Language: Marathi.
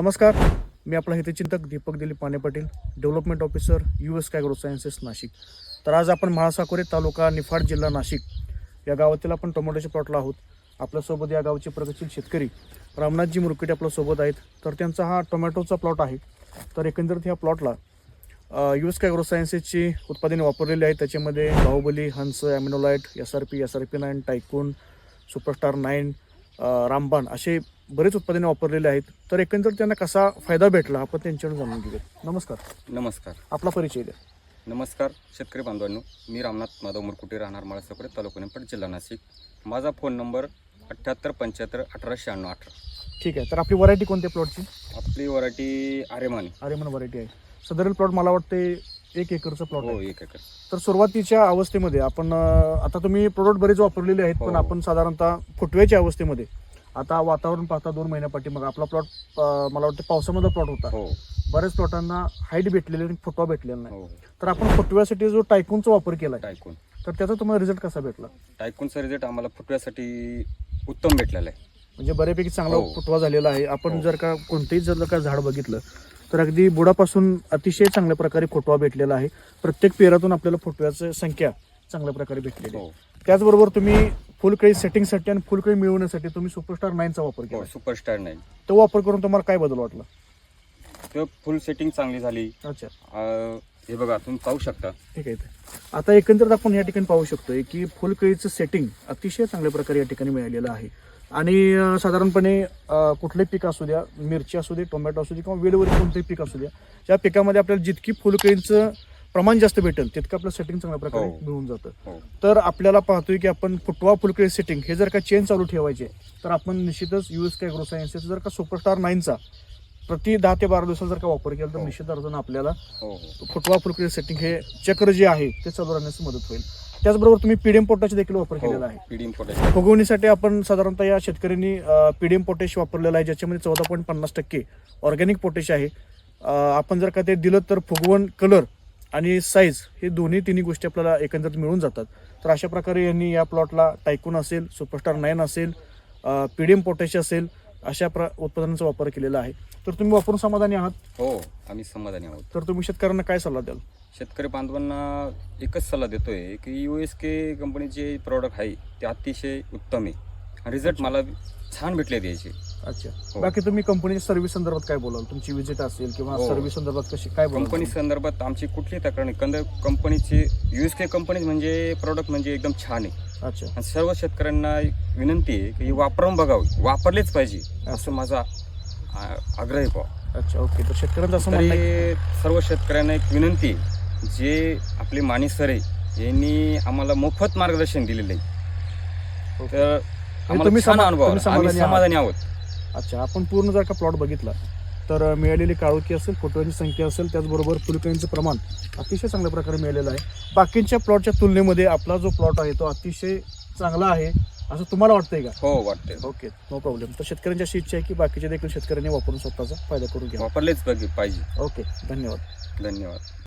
नमस्कार, मी आपला हितचिंतक दीपक दिलीप पाने Patil, development officer USK agro sciences Nashik. तर आज आपण महासाकोरे तालुका निफाड जिल्हा नाशिक या गावातील आपण टोमॅटोच्या प्लॉटला आहोत. आपल्यासोबत या गावचे प्रगतशील शेतकरी रामनाथजी मुरकुटे आपल्यासोबत आहेत. तर त्यांचा हा टोमॅटोचा प्लॉट आहे. तर एकंदरीत ह्या प्लॉटला USK ॲग्रो सायन्सेसची उत्पादने वापरलेली आहेत. त्याच्यामध्ये बाहुबली, हंस, ॲमिनोलाइट, SRP9, टायकून, सुपरस्टार 9, रामबाण असे बरेच उत्पादने वापरलेले आहेत. तर एकंदर त्यांना कसा फायदा भेटला आपण त्यांच्याकडून जाणून घेऊया. नमस्कार. नमस्कार. आपला परिचय द्या. नमस्कार शेतकरी बांधवांनो, मी रामनाथ माधव मुरकुटे, राहणार महासाकोरे, तालुका निफाड, जिल्हा नाशिक. माझा फोन नंबर 7875189618. ठीक आहे. तर आपली व्हरायटी कोणत्या प्लॉटची? आपली व्हरायटी आर्यमान व्हरायटी आहे. सदरील प्लॉट मला वाटते 1 एकरचा प्लॉट हो, आहे. 1 एकर. तर सुरुवातीच्या अवस्थेमध्ये आपण आता तुम्ही प्रोडक्ट बरेच वापरलेले आहेत, पण हो. आपण साधारणतः फुटव्याच्या अवस्थेमध्ये आता वातावरण पाहता 2 महिन्यापाठी मग आपला प्लॉट मला वाटतं पावसामध्ये प्लॉट होता. हो बऱ्याच प्लॉटांना हाईट भेटलेली आणि फुटवा भेटलेला नाही. हो. तर आपण फुटव्यासाठी जो टायकूनचा वापर केला टायकून तर त्याचा तुम्हाला रिझल्ट कसा भेटला? टायकूनचा रिझल्ट आम्हाला फुटव्यासाठी उत्तम भेटलेला आहे. म्हणजे बऱ्यापैकी चांगला हो. फुटवा झालेला आहे. आपण हो. जर का कोणतेही जर का झाड बघितलं तर अगदी बुडापासून अतिशय चांगल्या प्रकारे फुटवा भेटलेला आहे. प्रत्येक पेरातून आपल्याला फुटव्याची संख्या चांगल्या प्रकारे भेटलेली आहे. हो त्याचबरोबर तुम्ही फुलकळी सेटिंगसाठी आणि फुलकळी मिळवण्यासाठी तुम्ही सुपरस्टार 9चा वापर हो. केला. सुपरस्टार 9 तो वापर करून तुम्हाला काय बदल वाटला? तर फुल सेटिंग चांगली झाली. अच्छा, हे बघा तुम्ही पाहू शकता. ठीक आहे. आता एकंदरीत आपण या ठिकाणी पाहू शकतोय की फुलकळीचं सेटिंग अतिशय चांगल्या प्रकारे या ठिकाणी मिळालेलं आहे. आणि साधारणपणे कुठले पीक असू द्या, मिरची असू दे, टोमॅटो असू दे किंवा वेळेवर कोणतेही पीक असू द्या, या पिकामध्ये आपल्याला जितकी फुलकळीचं प्रमाण जास्त भेटेल तितकं आपलं सेटिंग चांगल्या प्रकारे हो. मिळून जातं. हो तर आपल्याला पाहतोय की आपण फुटवा फुलकळी सेटिंग हे जर का चेन चालू ठेवायचे तर आपण निश्चितच USK ॲग्रो सायन्सेस जर का सुपरस्टार 9चा प्रति 10 ते 12 दिवसात जर का वापर केला तर हो. निश्चित अर्जुन आपल्याला हो हो. फुटवा फुलकळी सेटिंग हे चक्र जे आहे ते चालू राहण्यास मदत होईल. त्याचबरोबर तुम्ही पीडीएम पोटॅश देखील वापर केलेला आहे. पीडीएम पोटॅश फुगवणीसाठी आपण साधारणतः या शेतकऱ्यांनी पीडीएम पोटॅश वापरलेला आहे, ज्याच्यामध्ये 14.50% ऑर्गॅनिक पोटॅश आहे. आपण जर का ते दिलं तर फुगवण, कलर आणि साईज हे तिन्ही गोष्टी आपल्याला एकंदरीत मिळून जातात. तर अशा प्रकारे यांनी या प्लॉटला टायकून असेल, सुपरस्टार 9 असेल, पीडीएम पोटॅश असेल अशा उत्पादनांचा वापर केलेला आहे. तर तुम्ही वापरून समाधानी आहात? हो, आम्ही समाधानी आहोत. तर तुम्ही शेतकऱ्यांना काय सल्ला द्याल? शेतकरी बांधवांना एकच सल्ला देतोय की USK कंपनीचे प्रॉडक्ट आहे ते अतिशय उत्तम आहे. रिझल्ट मला छान भेटले त्याचे. अच्छा, हो. बाकी तुम्ही कंपनीच्या सर्व्हिस संदर्भात काय बोलाल? तुमची विजिट असेल किंवा हो. सर्व्हिस संदर्भात कशी काय बोलाल? कंपनी संदर्भात आमची कुठलीही तक्रार नाही. कंपनीचे USK कंपनी म्हणजे प्रॉडक्ट म्हणजे एकदम छान आहे. अच्छा, आणि सर्व शेतकऱ्यांना विनंती आहे की वापरून बघावं, वापरलेच पाहिजे असं माझा आग्रह आहे बुवा. अच्छा, ओके. तर शेतकऱ्यांचं असं म्हणणं आहे तरी सर्व शेतकऱ्यांना एक विनंती आहे, जे आपले माने सर आहे यांनी आम्हाला मोफत मार्गदर्शन दिलेलं आहे. ओके. तर आम्हाला तुम्ही छान अनुभव तुम्ही आला. आम्ही समाधानी आहोत. अच्छा, आपण पूर्ण जर का प्लॉट बघितला तर मिळालेली काळोखी असेल, फुटव्यांची संख्या असेल, त्याचबरोबर फुलकळींचं प्रमाण अतिशय चांगल्या प्रकारे मिळालेलं आहे. बाकींच्या प्लॉटच्या तुलनेमध्ये आपला जो प्लॉट आहे तो अतिशय चांगला आहे असं तुम्हाला वाटतंय का? हो वाटतंय. Okay, no problem. तर शेतकऱ्यांची अशी इच्छा आहे की बाकीच्या देखील शेतकऱ्यांनी वापरून स्वतःचा फायदा करून घ्या. वापरलेच पाहिजे. ओके, धन्यवाद. धन्यवाद.